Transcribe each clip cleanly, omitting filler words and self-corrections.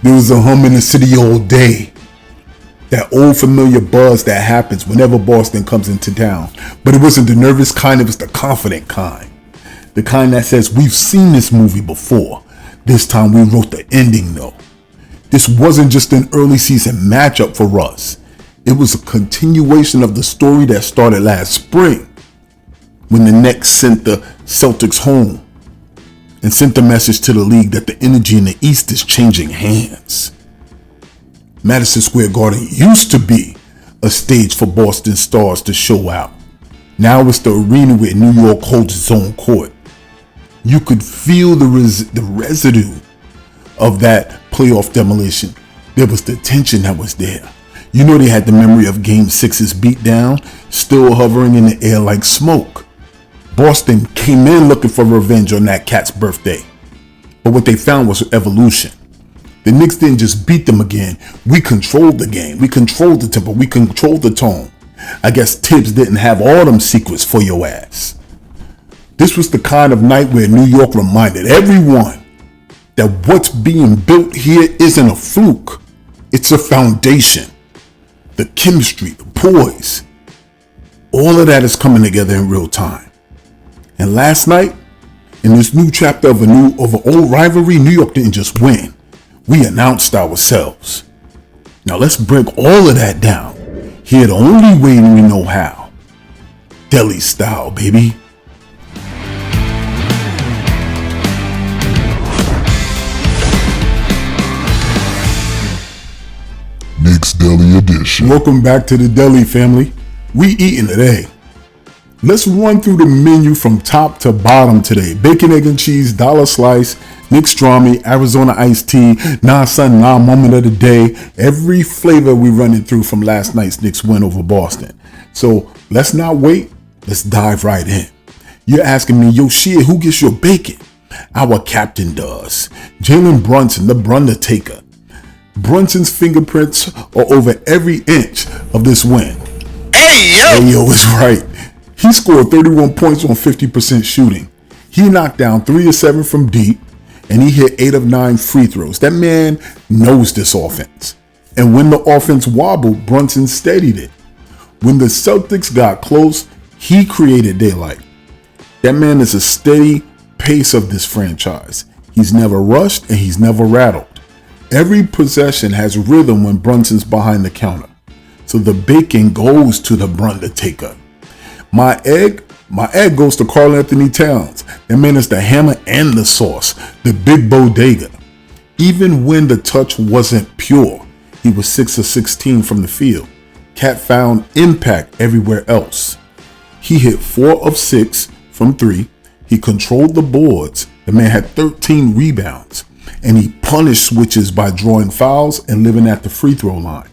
There was a hum in the city all day. That old familiar buzz that happens whenever Boston comes into town. But it wasn't the nervous kind, it was the confident kind. The kind that says, we've seen this movie before. This time we wrote the ending though. This wasn't just an early season matchup for us. It was a continuation of the story that started last spring, when the Knicks sent the Celtics home and sent the message to the league that the energy in the East is changing hands. Madison Square Garden used to be a stage for Boston stars to show out. Now it's the arena where New York holds its own court. You could feel the residue of that playoff demolition. There was the tension that was there. You know they had the memory of Game 6's beatdown still hovering in the air like smoke. Boston came in looking for revenge on that cat's birthday. But what they found was evolution. The Knicks didn't just beat them again. We controlled the game. We controlled the tempo. We controlled the tone. I guess Tibbs didn't have all them secrets for your ass. This was the kind of night where New York reminded everyone that what's being built here isn't a fluke. It's a foundation. The chemistry, the poise, all of that is coming together in real time. And last night, in this new chapter of an old rivalry, New York didn't just win. We announced ourselves. Now let's break all of that down here the only way we know how. Deli style, baby. Knicks Deli edition. Welcome back to the Deli family. We eating today. Let's run through the menu from top to bottom today. Bacon, egg, and cheese, dollar slice, Knicks Strawmy, Arizona iced tea, non-sun, non-moment of the day. Every flavor we running through from last night's Knicks win over Boston. So let's not wait. Let's dive right in. You're asking me, yo, shit, who gets your bacon? Our captain does. Jalen Brunson, the Brundertaker. Brunson's fingerprints are over every inch of this win. Hey, yo! Hey, yo, it's right. He scored 31 points on 50% shooting. He knocked down 3 of 7 from deep, and he hit 8 of 9 free throws. That man knows this offense. And when the offense wobbled, Brunson steadied it. When the Celtics got close, he created daylight. That man is a steady pace of this franchise. He's never rushed and he's never rattled. Every possession has rhythm when Brunson's behind the counter. So the bacon goes to the Brundertaker. My egg goes to Karl Anthony Towns. That man is the hammer and the sauce, the big bodega. Even when the touch wasn't pure, he was 6 of 16 from the field. Cat found impact everywhere else. He hit 4 of 6 from 3. He controlled the boards. The man had 13 rebounds. And he punished switches by drawing fouls and living at the free throw line.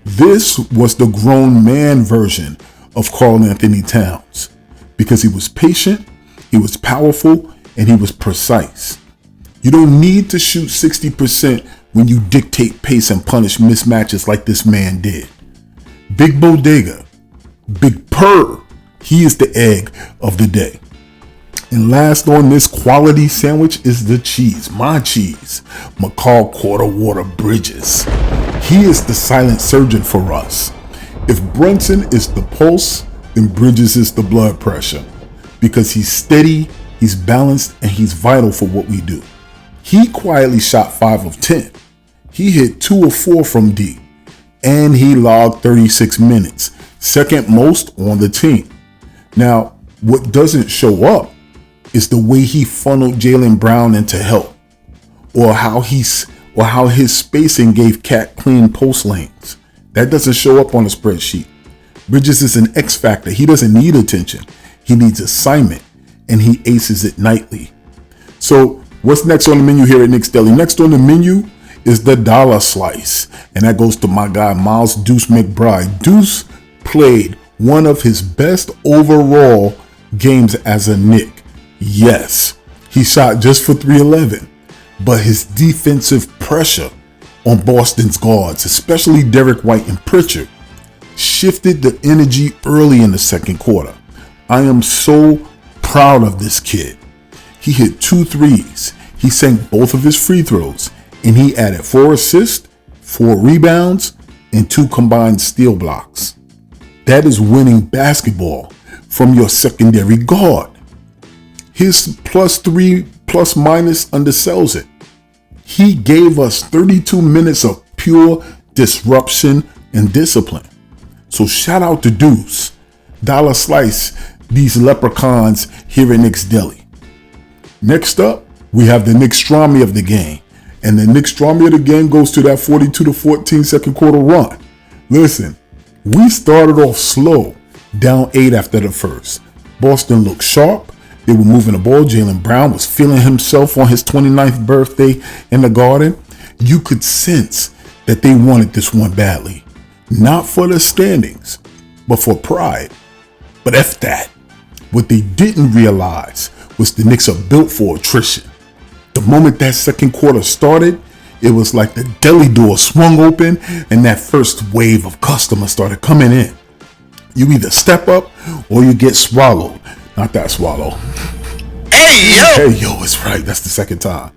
This was the grown man version of Karl Anthony Towns because he was patient, he was powerful, and he was precise. You don't need to shoot 60% when you dictate pace and punish mismatches like this man did. Big Bodega, Big Purr, he is the egg of the day. And last on this quality sandwich is the cheese, my cheese, McCall Quarter Water Bridges. He is the silent surgeon for us. If Brunson is the pulse, then Bridges is the blood pressure because he's steady, he's balanced, and he's vital for what we do. He quietly shot 5 of 10. He hit 2 of 4 from deep, and he logged 36 minutes, second most on the team. Now, what doesn't show up is the way he funneled Jalen Brown into help, or how his spacing gave Cat clean post lanes. That doesn't show up on the spreadsheet. Bridges is an X factor. He doesn't need attention. He needs assignment, and he aces it nightly. So what's next on the menu here at Knicks Deli? Next on the menu is the dollar slice, and that goes to my guy Miles Deuce McBride. Deuce played one of his best overall games as a Knick. Yes, he shot just for 311, but his defensive pressure on Boston's guards, especially Derek White and Pritchard, shifted the energy early in the second quarter. I am so proud of this kid. He hit 2 threes. He sank both of his free throws, and he added 4 assists, 4 rebounds, and 2 combined steal blocks. That is winning basketball from your secondary guard. His +3 ± undersells it. He gave us 32 minutes of pure disruption and discipline. So shout out to Deuce. Dollar slice these leprechauns here at Knicks Deli. Next up, we have the Knickstromy of the game. And the Knickstromy of the game goes to that 42-14 second quarter run. Listen, we started off slow, down 8 after the first. Boston looked sharp. They were moving the ball. Jalen Brown was feeling himself on his 29th birthday in the Garden. You could sense that they wanted this one badly. Not for the standings, but for pride. But F that. What they didn't realize was the Knicks are built for attrition. The moment that second quarter started, it was like the deli door swung open and that first wave of customers started coming in. You either step up or you get swallowed. Not that swallow. Hey, yo! Hey, yo, it's right. That's the second time.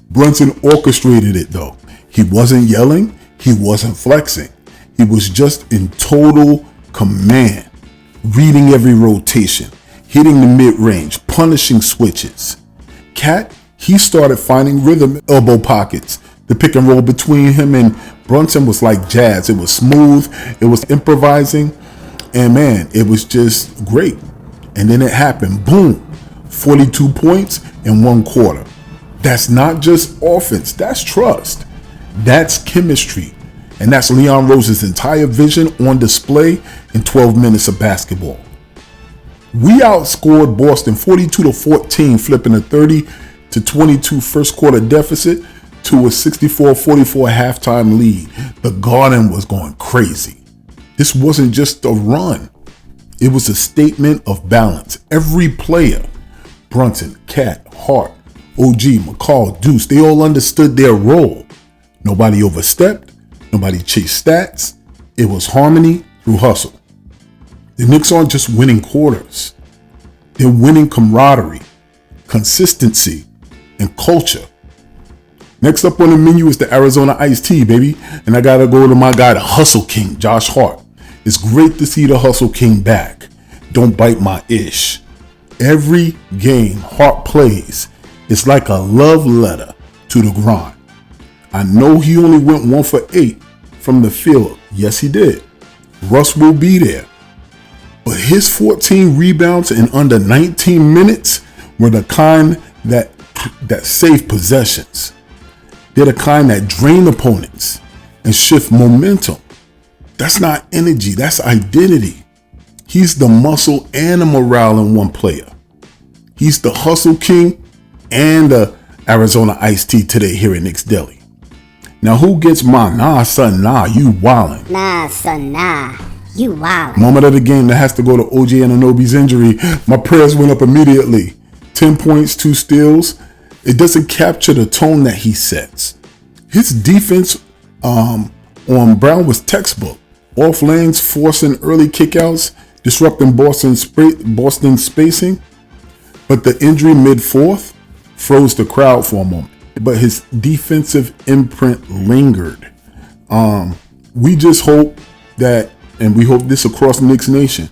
Brunson orchestrated it, though. He wasn't yelling. He wasn't flexing. He was just in total command, reading every rotation, hitting the mid-range, punishing switches. Cat, he started finding rhythm elbow pockets. The pick and roll between him and Brunson was like jazz. It was smooth. It was improvising. And man, it was just great. And then it happened. Boom. 42 points in 1 quarter. That's not just offense. That's trust. That's chemistry. And that's Leon Rose's entire vision on display in 12 minutes of basketball. We outscored Boston 42-14, flipping a 30-22 first quarter deficit to a 64-44 halftime lead. The Garden was going crazy. This wasn't just a run. It was a statement of balance. Every player, Brunson, Cat, Hart, OG, McCall, Deuce, they all understood their role. Nobody overstepped. Nobody chased stats. It was harmony through hustle. The Knicks aren't just winning quarters. They're winning camaraderie, consistency, and culture. Next up on the menu is the Arizona Iced Tea, baby. And I got to go to my guy, the Hustle King, Josh Hart. It's great to see the Hustle King back. Don't bite my ish. Every game Hart plays is like a love letter to the grind. I know he only went 1 for 8 from the field. Yes, he did. Russ will be there. But his 14 rebounds in under 19 minutes were the kind that save possessions. They're the kind that drain opponents and shift momentum. That's not energy, that's identity. He's the muscle and the morale in one player. He's the Hustle King and the Arizona Iced Tea today here at Knicks Deli. Now who gets my nah son nah, you wildin'? Nah, son, nah. You wildin'. Moment of the game that has to go to OG Anunoby's injury. My prayers went up immediately. 10 points, 2 steals. It doesn't capture the tone that he sets. His defense on Brown was textbook. Off lanes, forcing early kickouts, disrupting Boston's spacing. But the injury mid-fourth froze the crowd for a moment. But his defensive imprint lingered. We just hope that, and we hope this across Knicks Nation,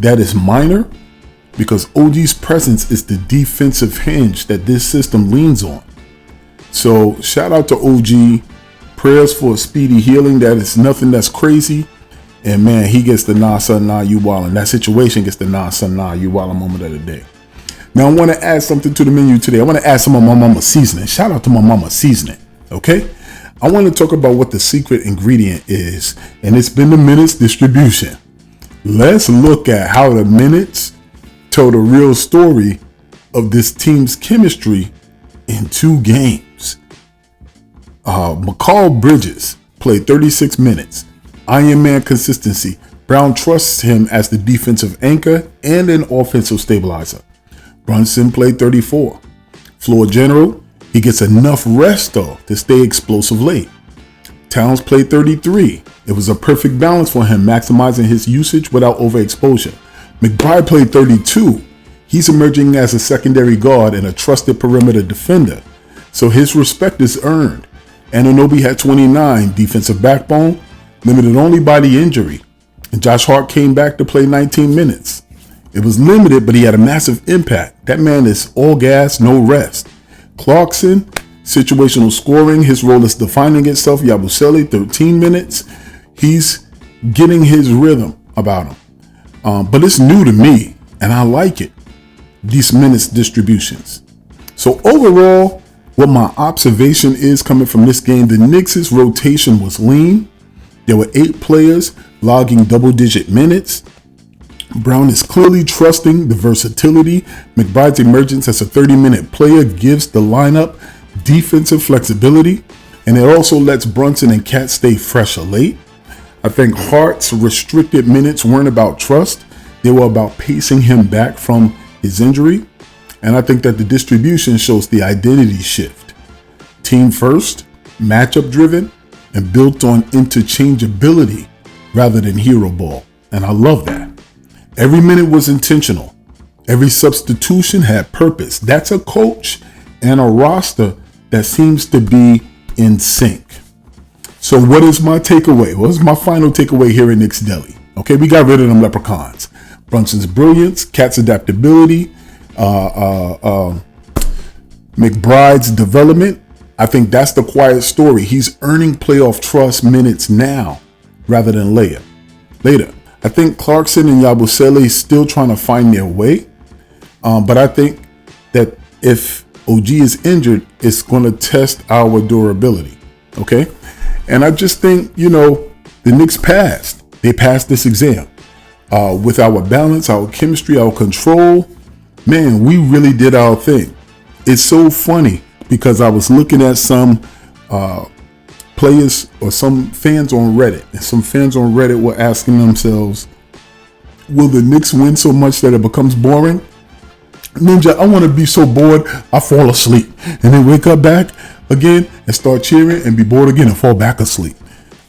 that is minor, because OG's presence is the defensive hinge that this system leans on. So shout out to OG. Prayers for a speedy healing. That is nothing that's crazy. And man, he gets the nah son nah you wildin'. That situation gets the nah son nah you wildin' moment of the day. Now I want to add something to the menu today. I want to add some of my mama's seasoning. Shout out to my mama's seasoning. Okay? I want to talk about what the secret ingredient is. And it's been the minutes distribution. Let's look at how the minutes tell the real story of this team's chemistry in 2 games. McCall Bridges played 36 minutes. Iron Man consistency. Brown trusts him as the defensive anchor and an offensive stabilizer. Brunson played 34. Floor general, he gets enough rest though to stay explosive late. Towns played 33. It was a perfect balance for him, maximizing his usage without overexposure. McBride played 32. He's emerging as a secondary guard and a trusted perimeter defender, so his respect is earned. Anunoby had 29, defensive backbone, limited only by the injury. And Josh Hart came back to play 19 minutes. It was limited, but he had a massive impact. That man is all gas, no rest. Clarkson, situational scoring. His role is defining itself. Yabusele, 13 minutes. He's getting his rhythm about him. But it's new to me, and I like it. These minutes distributions. So overall, what my observation is coming from this game, the Knicks' rotation was lean. There were 8 players logging double-digit minutes. Brown is clearly trusting the versatility. McBride's emergence as a 30-minute player gives the lineup defensive flexibility, and it also lets Brunson and Cat stay fresher late. I think Hart's restricted minutes weren't about trust. They were about pacing him back from his injury. And I think that the distribution shows the identity shift. Team first, matchup driven, and built on interchangeability rather than hero ball. And I love that. Every minute was intentional. Every substitution had purpose. That's a coach and a roster that seems to be in sync. So what is my takeaway? What is my final takeaway here in Knicks Deli? Okay, we got rid of them leprechauns. Brunson's brilliance, Cat's adaptability, McBride's development. I think that's the quiet story. He's earning playoff trust minutes now rather than later. I think Clarkson and Yabusele still trying to find their way. But I think that if OG is injured, it's going to test our durability. Okay. And I just think, the Knicks passed. They passed this exam. With our balance, our chemistry, our control, man, we really did our thing. It's so funny because I was looking at some players or some fans on Reddit, and some fans on Reddit were asking themselves, will the Knicks win so much that it becomes boring? Ninja, I want to be so bored, I fall asleep and then wake up back again and start cheering and be bored again and fall back asleep.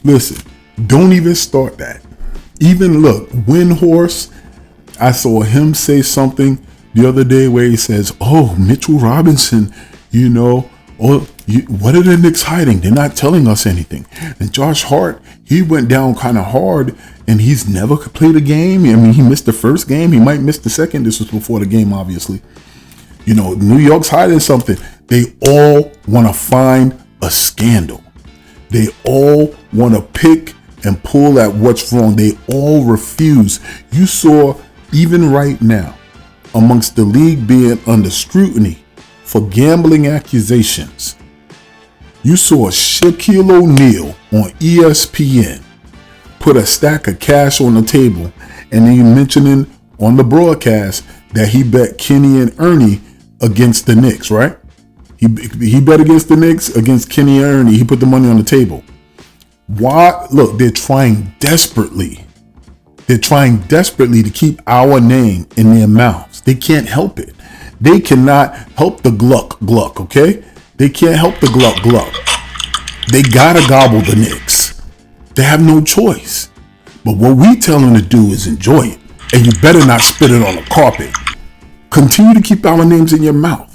Listen, don't even start that. Even look, Windhorse, I saw him say something the other day where he says, oh, Mitchell Robinson, what are the Knicks hiding? They're not telling us anything. And Josh Hart, he went down kind of hard and he's never played a game. I mean, he missed the first game. He might miss the second. This was before the game, obviously. New York's hiding something. They all want to find a scandal. They all want to pick and pull at what's wrong. They all refuse. You saw, even right now, amongst the league being under scrutiny for gambling accusations, you saw Shaquille O'Neal on ESPN put a stack of cash on the table, and then mentioning on the broadcast that he bet Kenny and Ernie against the Knicks, right? He bet against the Knicks, against Kenny and Ernie. He put the money on the table. Why? Look, they're trying desperately. They're trying desperately to keep our name in their mouths. They can't help it. They cannot help the gluck, okay? They can't help the gluck. They gotta gobble the Knicks. They have no choice. But what we tell them to do is enjoy it. And you better not spit it on the carpet. Continue to keep our names in your mouth.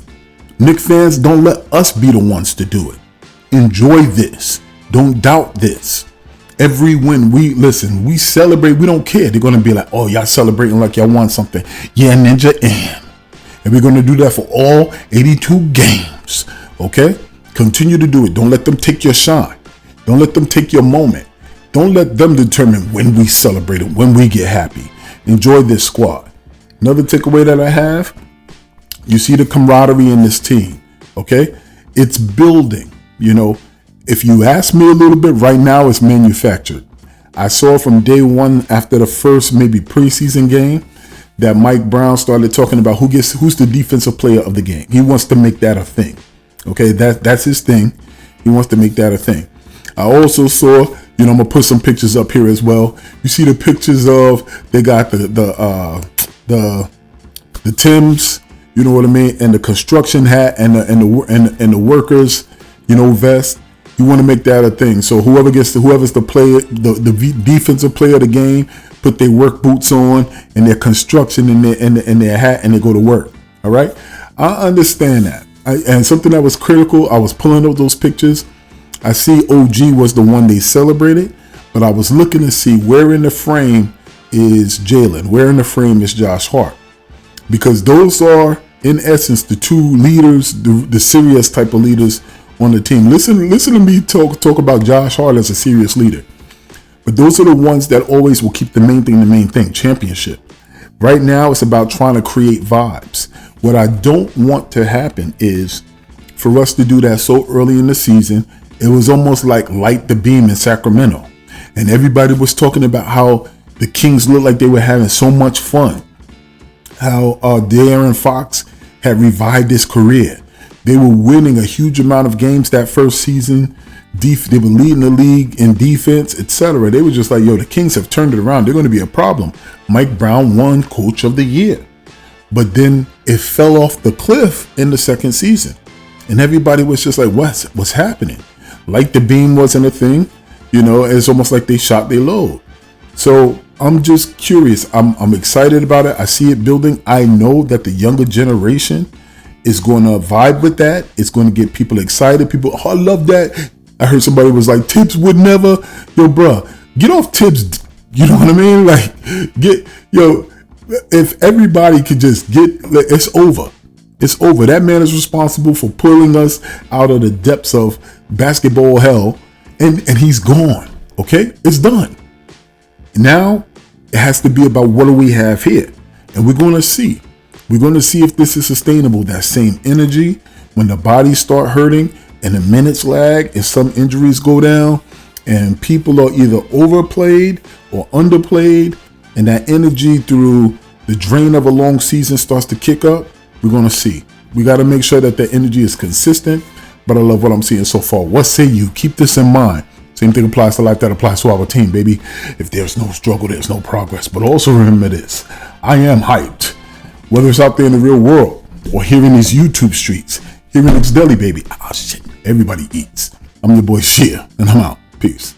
Knicks fans, don't let us be the ones to do it. Enjoy this. Don't doubt this. Every win we celebrate. We don't care. They're going to be like, oh, y'all celebrating like y'all won something. Yeah, Ninja, and we're going to do that for all 82 games. Okay? Continue to do it. Don't let them take your shine. Don't let them take your moment. Don't let them determine when we celebrate and when we get happy. Enjoy this squad. Another takeaway that I have, you see the camaraderie in this team. Okay? It's building. If you ask me a little bit, right now it's manufactured. I saw from day one after the first maybe preseason game that Mike Brown started talking about who's the defensive player of the game. He wants to make that a thing. Okay, that's his thing. He wants to make that a thing. I also saw, I'm gonna put some pictures up here as well. You see the pictures of they got the Timbs, you know what I mean, and the construction hat and the workers, vest. You want to make that a thing. So whoever's the player, the defensive player of the game, put their work boots on and their construction in their hat and they go to work. All right. I understand that. And something that was critical, I was pulling up those pictures. I see OG was the one they celebrated, but I was looking to see where in the frame is Jalen, where in the frame is Josh Hart, because those are in essence the two leaders, the serious type of leaders on the team. Listen to me talk about Josh Hart as a serious leader, but those are the ones that always will keep the main thing, championship. Right now, it's about trying to create vibes. What I don't want to happen is for us to do that so early in the season. It was almost like light the beam in Sacramento. And everybody was talking about how the Kings looked like they were having so much fun. How De'Aaron Fox had revived his career. They were winning a huge amount of games that first season. They were leading the league in defense, etc. They were just like, yo, the Kings have turned it around. They're going to be a problem. Mike Brown won Coach of the Year. But then it fell off the cliff in the second season. And everybody was just like, what's happening? Like the beam wasn't a thing, it's almost like they shot their load. So I'm just curious. I'm excited about it. I see it building. I know that the younger generation is going to vibe with that. It's going to get people excited. People, I love that. I heard somebody was like, Tibbs would never. Yo, bro, get off Tibbs. You know what I mean? Like, if everybody could just it's over. It's over. That man is responsible for pulling us out of the depths of basketball hell, and he's gone. Okay? It's done. Now, it has to be about what do we have here? And we're going to see. We're going to see if this is sustainable. That same energy, when the bodies start hurting and the minutes lag and some injuries go down and people are either overplayed or underplayed, and that energy through the drain of a long season starts to kick up, we're going to see. We got to make sure that the energy is consistent, but I love what I'm seeing so far. What say you? Keep this in mind. Same thing applies to life that applies to our team, baby. If there's no struggle, there's no progress. But also remember this. I am hyped. Whether it's out there in the real world or here in these YouTube streets, here in Knicks Deli, baby. Ah, shit. Everybody eats. I'm your boy Shia, and I'm out. Peace.